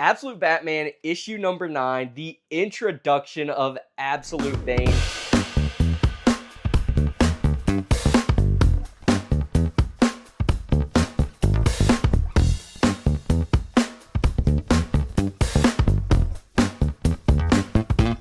Absolute Batman, issue number 9, the introduction of Absolute Bane.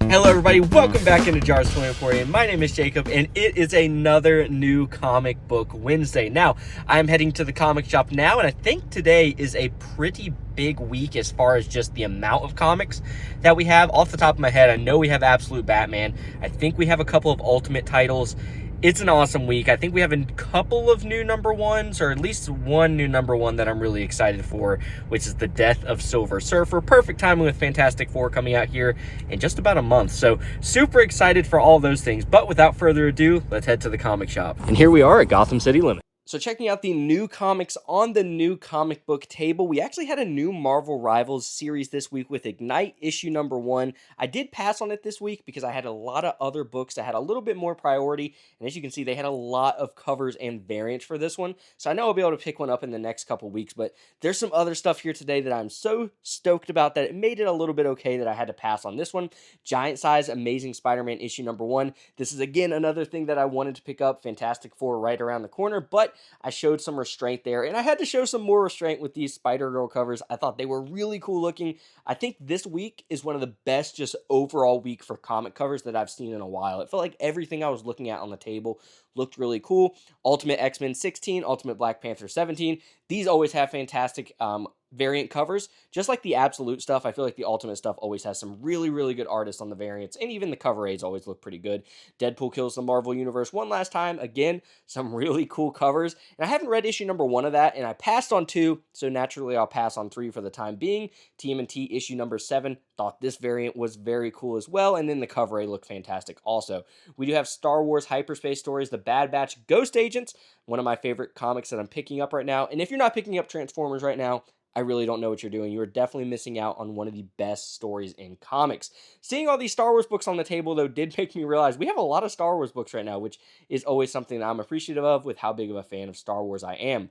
Hello everybody, welcome back into Jar's Toy Emporium. My name is Jacob, and it is another new comic book Wednesday. Now, I'm heading to the comic shop now, and I think today is a pretty big week as far as just the amount of comics that we have. Off the top of my head, I know we have Absolute Batman. I think we have a couple of Ultimate titles. It's an awesome week. I think we have a couple of new number ones, or at least one new number one that I'm really excited for, which is the Death of Silver Surfer. Perfect timing with Fantastic Four coming out here in just about a month. So super excited for all those things. But without further ado, let's head to the comic shop. And here we are at Gotham City Limit. So checking out the new comics on the new comic book table, we actually had a new Marvel Rivals series this week with Ignite issue number 1. I did pass on it this week because I had a lot of other books that had a little bit more priority. And as you can see, they had a lot of covers and variants for this one. So I know I'll be able to pick one up in the next couple weeks, but there's some other stuff here today that I'm so stoked about that it made it a little bit okay that I had to pass on this one. Giant Size Amazing Spider-Man issue number 1. This is again another thing that I wanted to pick up. Fantastic Four right around the corner, but I showed some restraint there, and I had to show some more restraint with these Spider-Girl covers. I thought they were really cool looking. I think this week is one of the best just overall week for comic covers that I've seen in a while. It felt like everything I was looking at on the table looked really cool. Ultimate X-Men 16, Ultimate Black Panther 17. These always have fantastic variant covers. Just like the Absolute stuff, I feel like the Ultimate stuff always has some really, really good artists on the variants, and even the cover aids always look pretty good. Deadpool kills the Marvel Universe one last time. Again, some really cool covers. And I haven't read issue number 1 of that, and I passed on 2, so naturally I'll pass on 3 for the time being. TMNT issue number 7. Thought this variant was very cool as well, and then the cover aid looked fantastic also. We do have Star Wars Hyperspace Stories, The Bad Batch Ghost Agents, one of my favorite comics that I'm picking up right now. And if you're not picking up Transformers right now, I really don't know what you're doing. You are definitely missing out on one of the best stories in comics. Seeing all these Star Wars books on the table, though, did make me realize we have a lot of Star Wars books right now, which is always something that I'm appreciative of with how big of a fan of Star Wars I am.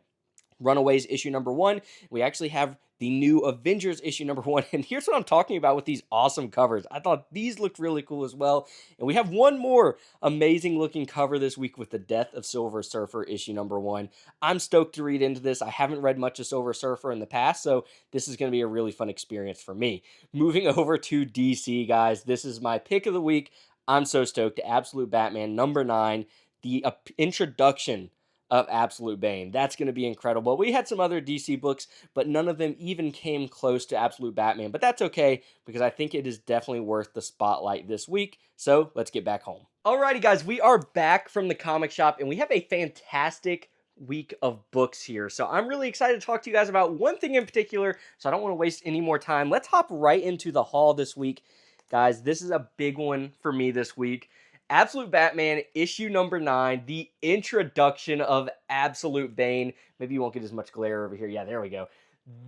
Runaways issue number 1. We actually have the new Avengers issue number 1. And here's what I'm talking about with these awesome covers. I thought these looked really cool as well. And we have one more amazing looking cover this week with the Death of Silver Surfer issue number 1. I'm stoked to read into this. I haven't read much of Silver Surfer in the past, so this is going to be a really fun experience for me. Moving over to DC, guys. This is my pick of the week. I'm so stoked. Absolute Batman number 9. The introduction of Absolute Bane. That's going to be incredible. We had some other DC books, but none of them even came close to Absolute Batman. But that's okay, because I think it is definitely worth the spotlight this week. So let's get back home. Alrighty, guys, we are back from the comic shop, and we have a fantastic week of books here. So I'm really excited to talk to you guys about one thing in particular, so I don't want to waste any more time. Let's hop right into the haul this week. Guys, this is a big one for me this week. Absolute Batman, issue number 9, the introduction of Absolute Bane. Maybe you won't get as much glare over here. Yeah, there we go.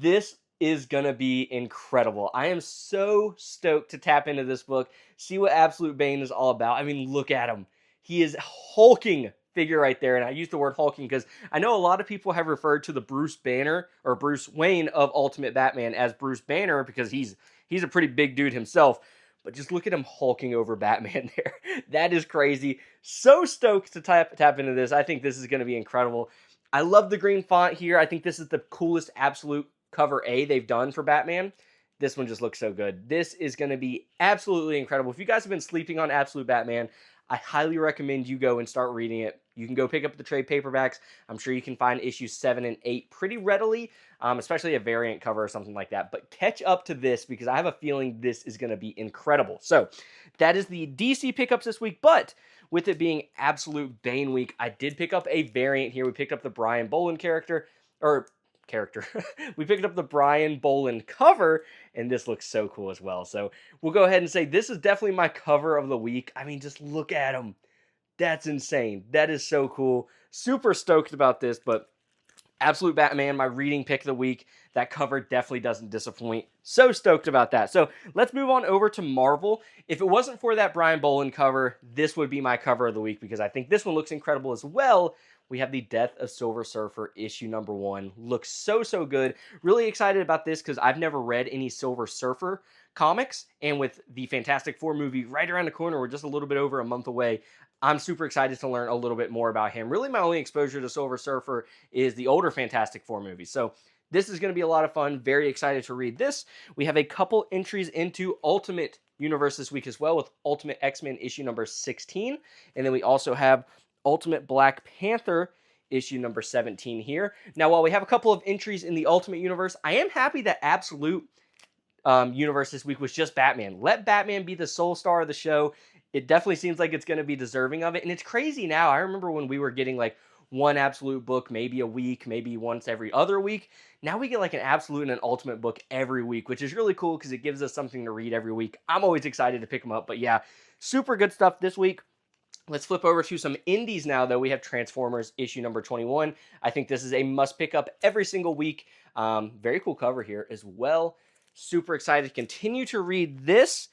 This is going to be incredible. I am so stoked to tap into this book, see what Absolute Bane is all about. I mean, look at him. He is hulking figure right there, and I use the word hulking because I know a lot of people have referred to the Bruce Banner or Bruce Wayne of Ultimate Batman as Bruce Banner because he's a pretty big dude himself. But just look at him hulking over Batman there. That is crazy. So stoked to tap into this. I think this is going to be incredible. I love the green font here. I think this is the coolest Absolute cover A they've done for Batman. This one just looks so good. This is going to be absolutely incredible. If you guys have been sleeping on Absolute Batman, I highly recommend you go and start reading it. You can go pick up the trade paperbacks. I'm sure you can find issues 7 and 8 pretty readily, especially a variant cover or something like that. But catch up to this because I have a feeling this is going to be incredible. So that is the DC pickups this week. But with it being Absolute Bane week, I did pick up a variant here. We picked up the Brian Bolland character. We picked up the Brian Bolland cover, and this looks so cool as well. So we'll go ahead and say this is definitely my cover of the week. I mean, just look at him. That's insane. That is so cool. Super stoked about this, but Absolute Batman, my reading pick of the week. That cover definitely doesn't disappoint. So stoked about that. So let's move on over to Marvel. If it wasn't for that Brian Bolland cover, this would be my cover of the week because I think this one looks incredible as well we have the Death of Silver Surfer issue number 1. Looks so good. Really excited about this because I've never read any Silver Surfer comics, and with the Fantastic Four movie right around the corner, we're just a little bit over a month away. I'm super excited to learn a little bit more about him. Really, my only exposure to Silver Surfer is the older Fantastic Four movies. So this is going to be a lot of fun. Very excited to read this. We have a couple entries into Ultimate Universe this week as well, with Ultimate X-Men issue number 16. And then we also have Ultimate Black Panther issue number 17 here. Now, while we have a couple of entries in the Ultimate Universe, I am happy that Absolute Universe this week was just Batman. Let Batman be the sole star of the show. It definitely seems like it's going to be deserving of it. And it's crazy now. I remember when we were getting like one Absolute book maybe a week, maybe once every other week. Now we get like an Absolute and an Ultimate book every week, which is really cool because it gives us something to read every week. I'm always excited to pick them up. But yeah, super good stuff this week. Let's flip over to some indies now, though. We have Transformers issue number 21. I think this is a must pick up every single week. Very cool cover here as well. Super excited to continue to read this.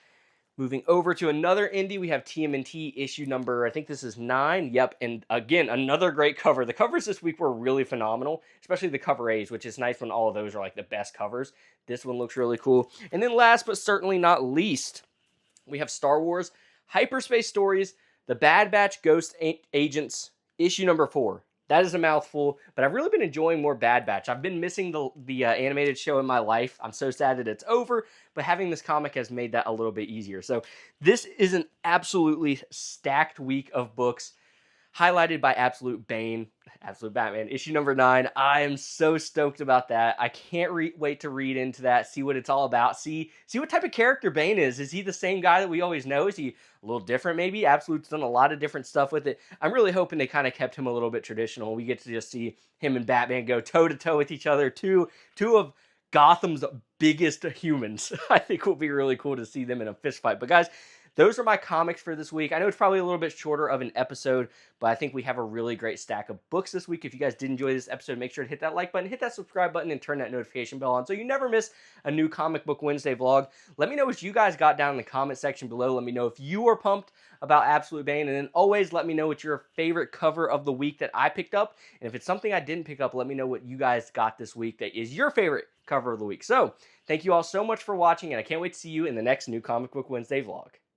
Moving over to another indie, we have TMNT issue number, I think this is 9. Yep, and again, another great cover. The covers this week were really phenomenal, especially the cover A's, which is nice when all of those are like the best covers. This one looks really cool. And then last but certainly not least, we have Star Wars Hyperspace Stories, The Bad Batch Ghost Agents, issue number 4. That is a mouthful, but I've really been enjoying more Bad Batch. I've been missing the animated show in my life. I'm so sad that it's over, but having this comic has made that a little bit easier. So this is an absolutely stacked week of books, highlighted by Absolute Bane, Absolute Batman, issue number 9. I am so stoked about that. I can't wait to read into that, see what it's all about, see what type of character Bane is. Is he the same guy that we always know? Is he a little different maybe? Absolute's done a lot of different stuff with it. I'm really hoping they kind of kept him a little bit traditional. We get to just see him and Batman go toe-to-toe with each other. Two of Gotham's biggest humans. I think it will be really cool to see them in a fist fight. But guys, those are my comics for this week. I know it's probably a little bit shorter of an episode, but I think we have a really great stack of books this week. If you guys did enjoy this episode, make sure to hit that like button, hit that subscribe button, and turn that notification bell on so you never miss a new Comic Book Wednesday vlog. Let me know what you guys got down in the comment section below. Let me know if you are pumped about Absolute Bane, and then always let me know what your favorite cover of the week that I picked up. And if it's something I didn't pick up, let me know what you guys got this week that is your favorite cover of the week. So, thank you all so much for watching, and I can't wait to see you in the next new Comic Book Wednesday vlog.